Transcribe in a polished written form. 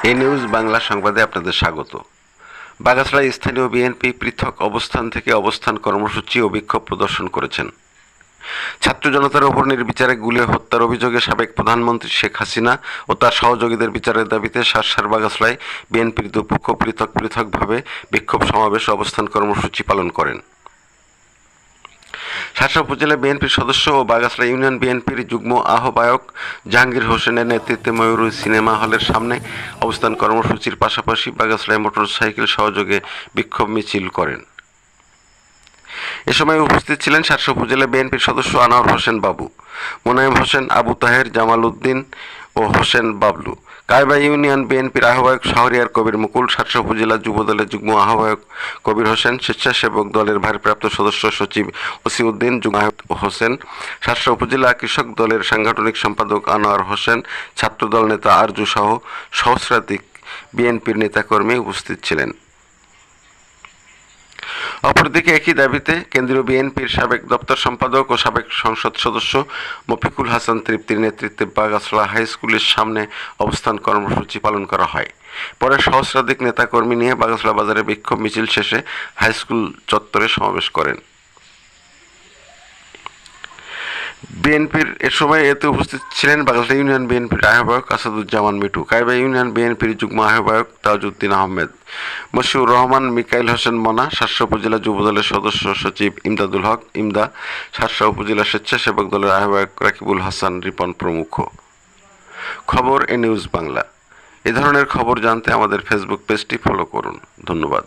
এই নিউজ বাংলা সংবাদে আপনাদের স্বাগত। বাগাছড়ায় স্থানীয় বিএনপি পৃথক অবস্থান থেকে অবস্থান কর্মসূচি ও বিক্ষোভ প্রদর্শন করেছেন। ছাত্র জনতার ওপর নির্বিচারে গুলি হত্যার অভিযোগে সাবেক প্রধানমন্ত্রী শেখ হাসিনা ও তার সহযোগীদের বিচারের দাবিতে শার্শার বাগাছড়ায় বিএনপির দুপক্ষ পৃথকভাবে বিক্ষোভ সমাবেশ অবস্থান কর্মসূচি পালন করেন। শার্শা উপজেলা বিএনপির সদস্য ও বাগাছড়া ইউনিয়ন বিএনপির যুগ্ম আহ্বায়ক জাহাঙ্গীর হোসেনের নেতৃত্বে ময়ূরী সিনেমা হলের সামনে অবস্থান কর্মসূচির পাশাপাশি বাগাছড়ায় মোটরসাইকেল সহযোগে বিক্ষোভ মিছিল করেন। এ সময় উপস্থিত ছিলেন শার্শা উপজেলা বিএনপির সদস্য আনোয়ার হোসেন বাবু, মোনায়েম হোসেন, আবু তাহের, জামাল উদ্দিন ও হোসেন বাবলু। কায়বা ইউনিয়ন বিএনপির আহ্বায়ক শাহরিয়ার কবির মুকুল, শার্শা উপজেলা যুবদলের যুগ্ম আহ্বায়ক কবির হোসেন, স্বেচ্ছাসেবক দলের ভারপ্রাপ্ত সদস্য সচিব ওসিউদ্দিন, যুগ্ম আহ্বায়ক হোসেন, শার্শা উপজেলা কৃষক দলের সাংগঠনিক সম্পাদক আনোয়ার হোসেন, ছাত্রদল নেতা আরজু সহ সহস্রাধিক বিএনপির নেতাকর্মী উপস্থিত ছিলেন। অপরদিকে একই দাবিতে কেন্দ্রীয় বিএনপির সাবেক দপ্তর সম্পাদক ও সাবেক সংসদ সদস্য মফিকুল হাসান তৃপ্তির নেতৃত্বে বাগাছড়া হাই স্কুলের সামনে অবস্থান কর্মসূচি পালন করা হয়। পরে সহস্রাধিক নেতাকর্মী নিয়ে বাগাছড়া বাজারে বিক্ষোভ মিছিল শেষে হাই স্কুল চত্বরে সমাবেশ করেন। বিএনপির এ সময় এতে উপস্থিত ছিলেন বাগাছড়া ইউনিয়ন বিএনপির আহ্বায়ক আসাদুজ্জামান মিঠু, কায়বা ইউনিয়ন বিএনপির যুগ্ম আহ্বায়ক তাজউদ্দিন আহমেদ, মশিউর রহমান, মিকাইল হোসেন মনা, শার্শা উপজেলা যুবদলের সদস্য সচিব ইমদাদুল হক ইমদা, শার্শা উপজেলা স্বেচ্ছাসেবক দলের আহ্বায়ক রাকিবুল হাসান রিপন প্রমুখ। খবর এ নিউজ বাংলা। এ ধরনের খবর জানতে আমাদের ফেসবুক পেজটি ফলো করুন। ধন্যবাদ।